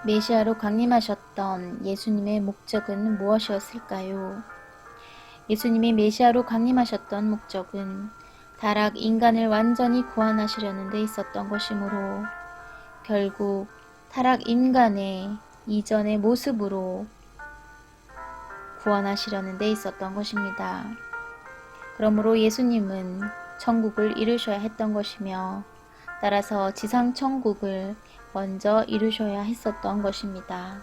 메시아로 강림하셨던 예수님의 목적은 무엇이었을까요? 예수님이 메시아로 강림하셨던 목적은 타락 인간을 완전히 구원하시려는 데 있었던 것이므로 결국 타락 인간의 이전의 모습으로 구원하시려는 데 있었던 것입니다. 그러므로 예수님은 천국을 이루셔야 했던 것이며 따라서 지상 천국을 먼저 이루셔야 했었던 것입니다.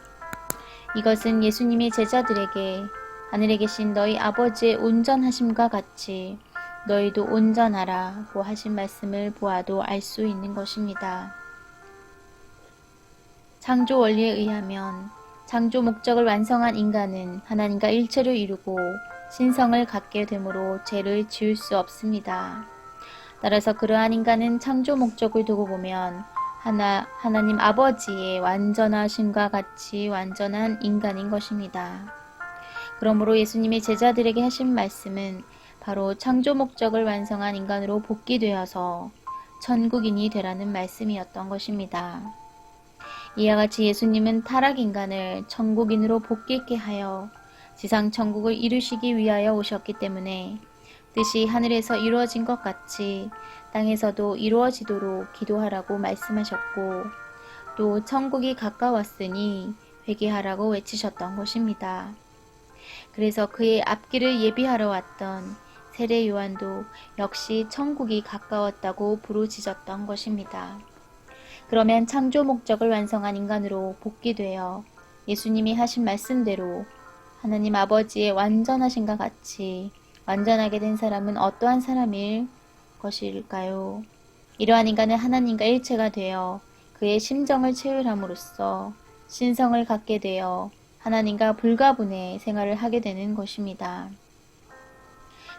이것은 예수님이 제자들에게 하늘에 계신 너희 아버지의 온전하심과 같이 너희도 온전하라고 하신 말씀을 보아도 알 수 있는 것입니다. 창조 원리에 의하면 창조 목적을 완성한 인간은 하나님과 일체를 이루고 신성을 갖게 되므로 죄를 지을 수 없습니다. 따라서 그러한 인간은 창조 목적을 두고 보면 하나님 아버지의 완전하심과 같이 완전한 인간인 것입니다. 그러므로 예수님이 제자들에게 하신 말씀은 바로 창조 목적을 완성한 인간으로 복귀되어서 천국인이 되라는 말씀이었던 것입니다. 이와 같이 예수님은 타락 인간을 천국인으로 복귀케 하여 지상 천국을 이루시기 위하여 오셨기 때문에 뜻이 하늘에서 이루어진 것 같이 땅에서도 이루어지도록 기도하라고 말씀하셨고 또 천국이 가까웠으니 회개하라고 외치셨던 것입니다. 그래서 그의 앞길을 예비하러 왔던 세례 요한도 역시 천국이 가까웠다고 부르짖었던 것입니다. 그러면 창조 목적을 완성한 인간으로 복귀되어 예수님이 하신 말씀대로 하나님 아버지의 완전하심과 같이 완전하게 된 사람은 어떠한 사람일 것일까요? 이러한 인간은 하나님과 일체가 되어 그의 심정을 채울함으로써 신성을 갖게 되어 하나님과 불가분의 생활을 하게 되는 것입니다.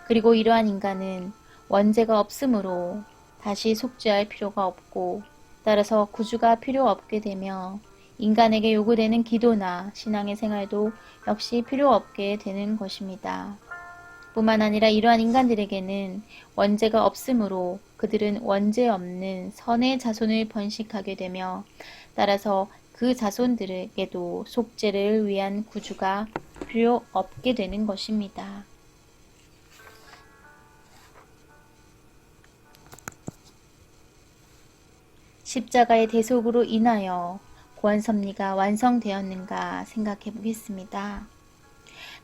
그리고 이러한 인간은 원죄가 없으므로 다시 속죄할 필요가 없고 따라서 구주가 필요 없게 되며 인간에게 요구되는 기도나 신앙의 생활도 역시 필요 없게 되는 것입니다. 뿐만 아니라 이러한 인간들에게는 원죄가 없으므로 그들은 원죄 없는 선의 자손을 번식하게 되며 따라서 그 자손들에게도 속죄를 위한 구주가 필요 없게 되는 것입니다. 십자가의 대속으로 인하여 구원 섭리가 완성되었는가 생각해 보겠습니다.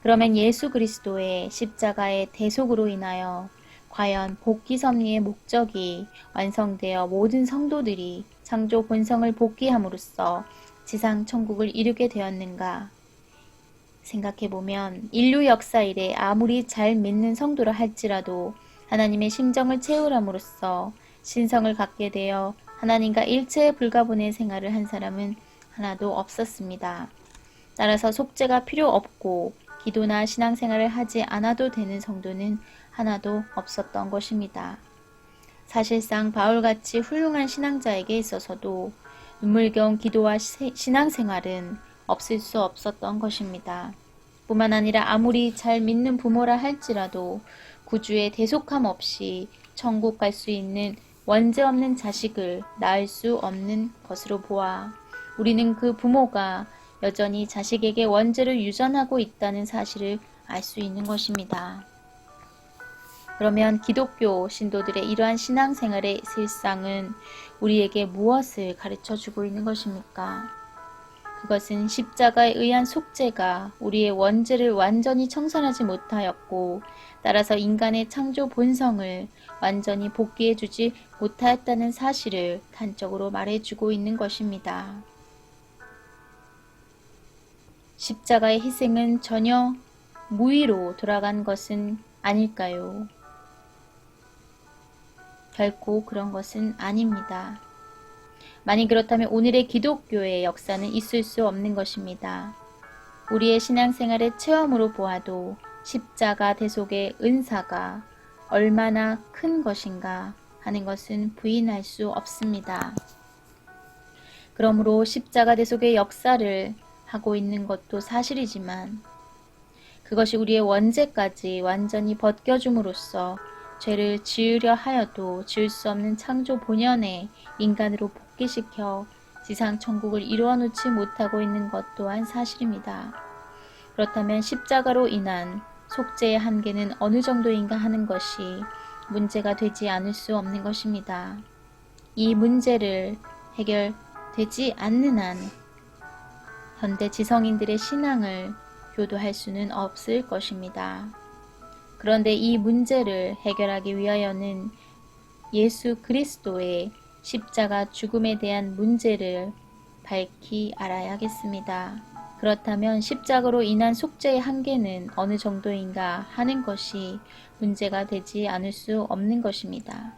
그러면 예수 그리스도의 십자가의 대속으로 인하여 과연 복귀 섭리의 목적이 완성되어 모든 성도들이 창조 본성을 복귀함으로써 지상 천국을 이루게 되었는가 생각해 보면 인류 역사 이래 아무리 잘 믿는 성도라 할지라도 하나님의 심정을 채우람으로써 신성을 갖게 되어 하나님과 일체의 불가분의 생활을 한 사람은 하나도 없었습니다. 따라서 속죄가 필요 없고 기도나 신앙생활을 하지 않아도 되는 성도는 하나도 없었던 것입니다. 사실상 바울같이 훌륭한 신앙자에게 있어서도 눈물겨운 기도와 신앙생활은 없을 수 없었던 것입니다. 뿐만 아니라 아무리 잘 믿는 부모라 할지라도 구주의 대속함 없이 천국 갈 수 있는 원죄 없는 자식을 낳을 수 없는 것으로 보아 우리는 그 부모가 여전히 자식에게 원죄를 유전하고 있다는 사실을 알 수 있는 것입니다. 그러면 기독교 신도들의 이러한 신앙생활의 실상은 우리에게 무엇을 가르쳐주고 있는 것입니까? 그것은 십자가에 의한 속죄가 우리의 원죄를 완전히 청산하지 못하였고 따라서 인간의 창조 본성을 완전히 복귀해주지 못하였다는 사실을 단적으로 말해주고 있는 것입니다. 십자가의 희생은 전혀 무의로 돌아간 것은 아닐까요? 결코 그런 것은 아닙니다. 만약 그렇다면 오늘의 기독교의 역사는 있을 수 없는 것입니다. 우리의 신앙생활의 체험으로 보아도 십자가 대속의 은사가 얼마나 큰 것인가 하는 것은 부인할 수 없습니다. 그러므로 십자가 대속의 역사를 하고 있는 것도 사실이지만 그것이 우리의 원죄까지 완전히 벗겨줌으로써 죄를 지으려 하여도 지을 수 없는 창조 본연의 인간으로 복귀시켜 지상 천국을 이루어 놓지 못하고 있는 것 또한 사실입니다. 그렇다면 십자가로 인한 속죄의 한계는 어느 정도인가 하는 것이 문제가 되지 않을 수 없는 것입니다. 이 문제를 해결되지 않는 한 현대 지성인들의 신앙을 교도할 수는 없을 것입니다. 그런데 이 문제를 해결하기 위하여는 예수 그리스도의 십자가 죽음에 대한 문제를 밝히 알아야겠습니다. 그렇다면 십자가로 인한 속죄의 한계는 어느 정도인가 하는 것이 문제가 되지 않을 수 없는 것입니다.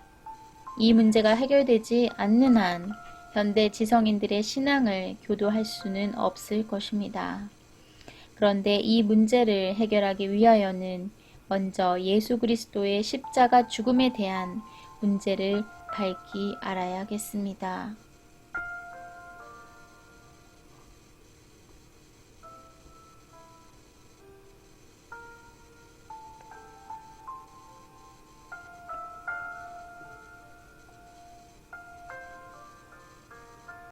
이 문제가 해결되지 않는 한 현대 지성인들의 신앙을 교도할 수는 없을 것입니다. 그런데 이 문제를 해결하기 위하여는 먼저 예수 그리스도의 십자가 죽음에 대한 문제를 밝히 알아야겠습니다.